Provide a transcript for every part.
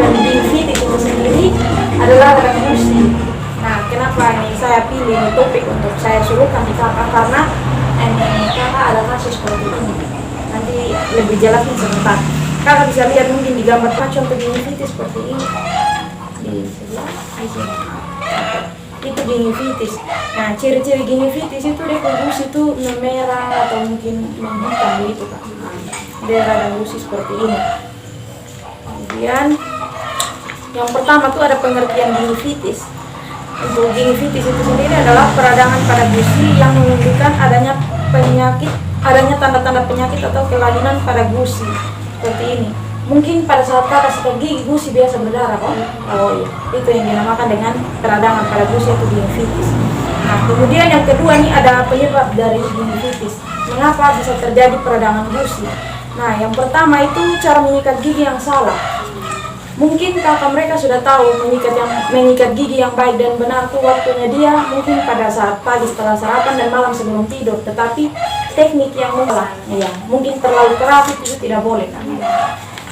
dan gingivitis itu sendiri adalah radang gusi. Nah, kenapa ini saya pilih topik untuk saya suruhkan di kakak, karena ini kakak ada kasus seperti ini. Nanti lebih jelasnya sebentar. Kakak bisa lihat mungkin di gambar contoh gingivitis seperti ini. Di sebelah, di sini. Itu gingivitis. Nah, ciri-ciri gingivitis itu dia gusi itu merah atau mungkin menghitam gitu kan. Dia radang gusi seperti ini. Kemudian yang pertama tuh ada pengertian gingivitis. Untuk gingivitis itu sendiri adalah peradangan pada gusi yang menunjukkan adanya penyakit, adanya tanda-tanda penyakit atau kelainan pada gusi seperti ini. Mungkin pada saat kakak sikat gigi gusi biasa berdarah kan? Oh iya, itu yang dinamakan dengan peradangan pada gusi atau gingivitis. Nah, kemudian yang kedua nih ada penyebab dari gingivitis. Mengapa bisa terjadi peradangan gusi? Nah, yang pertama itu cara menyikat gigi yang salah. Mungkin kakak mereka sudah tahu menyikat gigi yang baik dan benar itu waktunya dia mungkin pada saat pagi setelah sarapan dan malam sebelum tidur. Tetapi teknik yang salah, ya mungkin terlalu keras itu tidak boleh kan.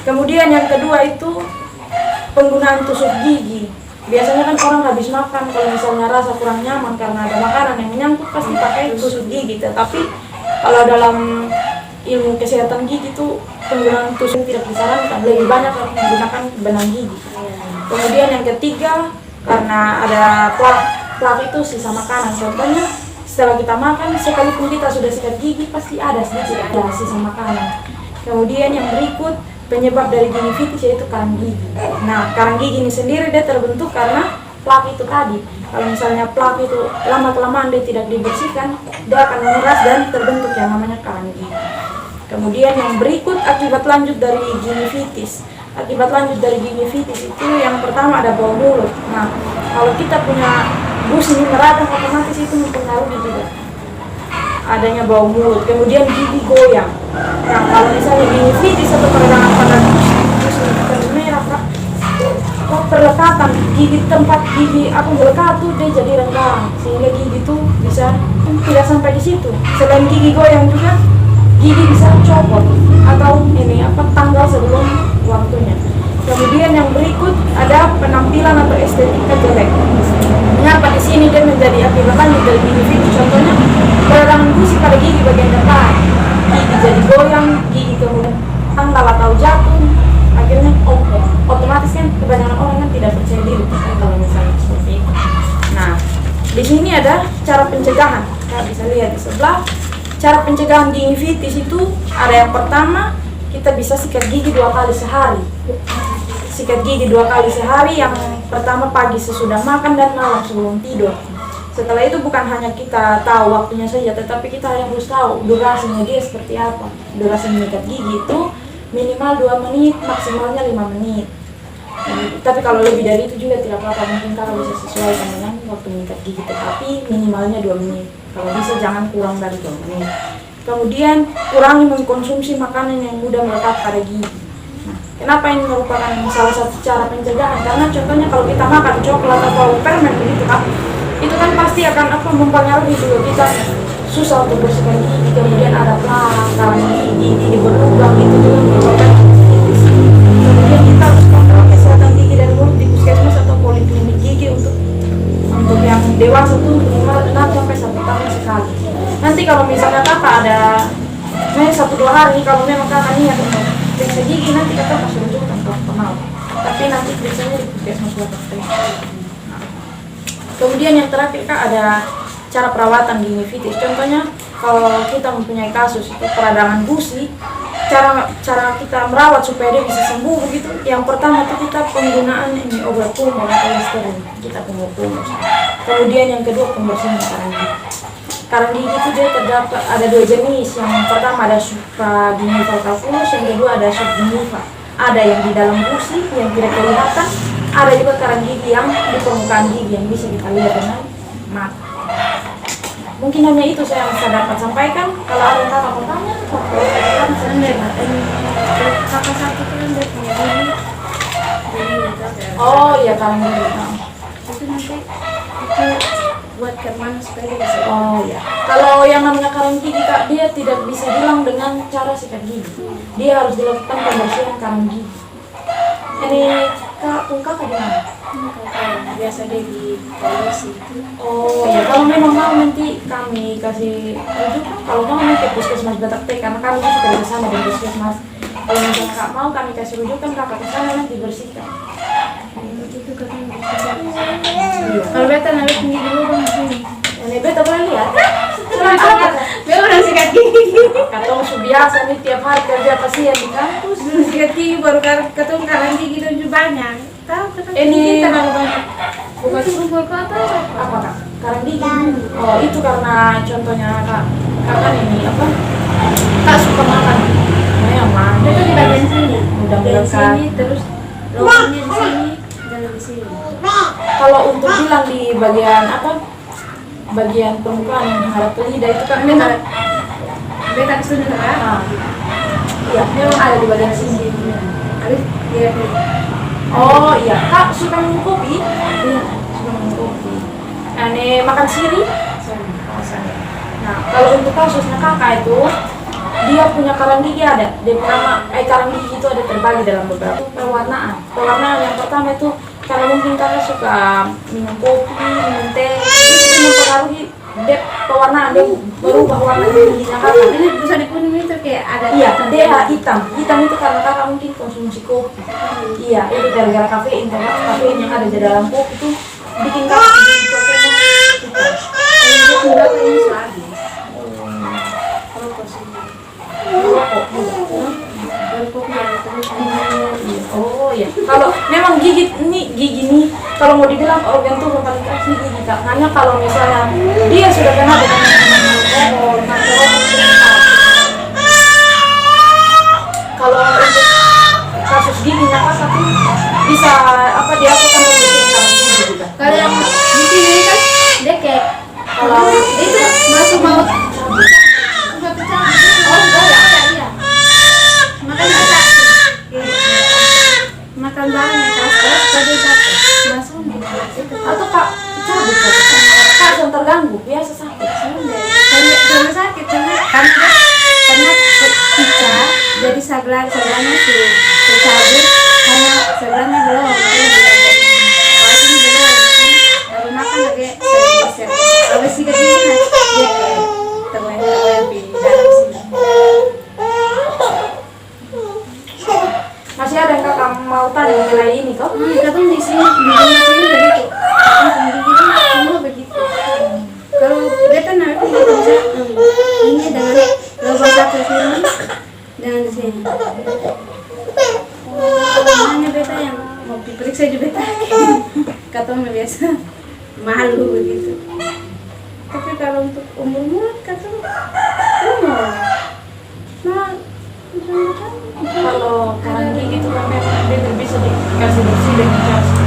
Kemudian yang kedua itu penggunaan tusuk gigi. Biasanya kan orang habis makan kalau misalnya rasa kurang nyaman karena ada makanan yang menyangkut pasti pakai tusuk gigi. Tetapi kalau dalam ilmu kesehatan gigi itu penggunaan tusuk tidak disarankan, lebih banyak harus menggunakan benang gigi. Kemudian yang ketiga karena ada plak itu sisa makanan. Contohnya setelah kita makan sekalipun kita sudah sikat gigi pasti ada sedikit ada sisa makanan. Kemudian yang berikut penyebab dari gingivitis yaitu karang gigi. Nah, karang gigi ini sendiri dia terbentuk karena plak itu tadi. Kalau misalnya plak itu lama-kelamaan dia tidak dibersihkan, dia akan mengeras dan terbentuk yang namanya karang gigi. Kemudian yang berikut akibat lanjut dari gingivitis. Akibat lanjut dari gingivitis itu yang pertama ada bau mulut. Nah, kalau kita punya gusi ini meradang otomatis itu mempengaruhi juga adanya bau mulut. Kemudian gigi goyang. Nah, kalau misalnya gingivitis atau peradangan pada gusi itu merah, perlekatan gigi, tempat gigi aku melekat tuh dia jadi renggang sehingga gigi tuh bisa tidak sampai di situ. Selain gigi goyang juga gigi bisa copot atau tanggal sebelum waktunya. Kemudian yang berikut ada penampilan atau estetika jelek. Mengapa di sini dia menjadi akibat lanjut dari gingivitis? Contohnya peradangan gusi pada gigi bagian depan, gigi jadi goyang, gigi kemudian tanggal atau jatuh. Akhirnya otomatis kan kebanyakan orang kan tidak percaya diri kalau misalnya seperti itu. Nah, di sini ada cara pencegahan. Kita bisa lihat di sebelah. Cara pencegahan gingivitis itu ada yang pertama, kita bisa sikat gigi 2 kali sehari. Sikat gigi 2 kali sehari, yang pertama pagi sesudah makan dan malam sebelum tidur. Setelah itu bukan hanya kita tahu waktunya saja, tetapi kita harus tahu durasinya dia seperti apa. Durasi menyikat gigi itu minimal 2 menit, maksimalnya 5 menit. Tapi kalau lebih dari itu juga tidak apa-apa, mungkin kalau bisa sesuaikan dengan waktu menyikat gigi, tetapi minimalnya 2 menit. Kalau bisa jangan kurang dari 2 menit. Kemudian kurangi mengkonsumsi makanan yang mudah melekat pada gigi. Nah, kenapa ini merupakan salah satu cara pencegahan? Karena contohnya kalau kita makan coklat atau permen begitu kan, itu kan pasti akan mempengaruhi juga kita susah untuk bersihkan gigi. Kemudian ada plak, karang gigi berlubang, itu juga menyebabkan gingivitis. Kemudian kita harus kontrol kesehatan gigi dan mulut di puskesmas atau poliklinik gigi untuk yang dewasa tuh minimal 6-1 tahun sekali. Nanti kalau misalnya kakak ada 1-2 hari, kalau memang kakak niat untuk periksa gigi, nanti kakak harus rujukan ke perawat. Tapi nanti periksanya di puskesmas sudah praktek. Kemudian yang terakhir kak ada cara perawatan gingivitis. Contohnya kalau kita mempunyai kasus itu peradangan gusi, cara kita merawat supaya dia bisa sembuh begitu. Yang pertama itu kita penggunaan obat kumur atau listerin, kita kumur. Kemudian yang kedua pembersihan karang gigi. Karang gigi itu dia terdapat ada 2 jenis. Yang pertama ada supragingival calculus, yang kedua ada subgingival. Ada yang di dalam gusi yang tidak kelihatan, ada juga karang gigi yang di permukaan gigi yang bisa kita lihat dengan mata. Mungkin hanya itu saya bisa dapat sampaikan. Kalau ada yang kakak mau tanya, kakak sakit kan dia punya gigi. oh iya karang gigi. Itu nanti itu buat kemana supaya dia bisa. Oh iya. Kalau yang namanya karang gigi kak, dia tidak bisa hilang dengan cara sikat gigi. Dia harus dilakukan pembersihan karang gigi. Ini pun kakak di mana? Biasa deh di polisi. Oh ya, kalau memang mau nanti kami kasih rujukan. Kalau mau nanti puskesmas Batak T, karena kami juga kerja sama dengan puskesmas. Kalau misalnya kak mau kami kasih rujukan kakak ke sana nanti bersihkan. Itu katanya. Kalau beta nabi tinggi dulu bang sini. Ini beta boleh lihat? Beta udah sikat gigi. Katong biasa nih tiap hari kerja pasien di kampus. Udah sikat gigi baru ketemu karang gigi itu banyak. Tahu ketemu Ini gigi terlalu banyak. bukan Subur kata apa kak? Karang gigi. Oh itu karena contohnya kakak ini apa? Tak suka makan. Memang. Itu di bagian sini. Udah Dari melekat. sini terus lubangnya di sini dan di sini. Kalau untuk bilang di bagian apa? Bagian permukaan yang harap lidah itu kan memang Beta kesini kan? ah, iya memang ada di bagian sini. Habis dia Oh iya, kak suka minum kopi? Iya, suka minum kopi. Ane makan siri? Oh, sana. Nah, kalau untuk kasusnya kakak itu, dia punya karang gigi ada. Dia nama karang gigi itu ada terbagi dalam beberapa pewarnaan. Pewarnaan yang pertama itu karena mungkin kakak suka minum kopi, minum teh, itu mempengaruhi dia pewarnaan, dia berubah warna giginya kakak. ini bisa dikuning itu kayak ada Iya, dia hitam itu karena kakak mungkin konsumsi kopi. Iya, itu gara-gara kafein, karena kafein yang ada di dalam kopi itu bikin kakak proteinnya hitam. Enggak ini habis. Rokok juga. Baru kopi yang terus Oh iya, kalau memang gigi nih, kalau mau dibilang organ tubuh paling keras nih gigi kak. Hanya kalau misalnya dia sudah kena dengan alkohol, kalau untuk kasus giginya kakak tuh bisa apa dia akan membutuhkan karang gigi juga. kalau yang di sini kan dia kayak Kalau itu masuk mau oh enggak ya? iya makan apa makan barang yang keras tadi satu langsung Atau kak cabut kak yang terganggu biasa sakit. karena sakit karena pizza jadi sebelahnya si cabut karena sebelahnya belum kalau ini belum baru makan lagi sering habis sikat gigi dia kayak tergoyang di dalam sini. Masih ada yang kakak mau tanya mengenai ini kok? Kadang di sini di rumah sini begitu di rumah semua begitu kalau beta nanti kita bisa ini dengan lubang satu sini dengan di sini hanya beta yang mau diperiksa juga beta katanya biasa malu begitu tapi kalau untuk umur mulut katanya nah Kalau karang gigi itu kan memang dia bisa dikasih bersih dengan cas.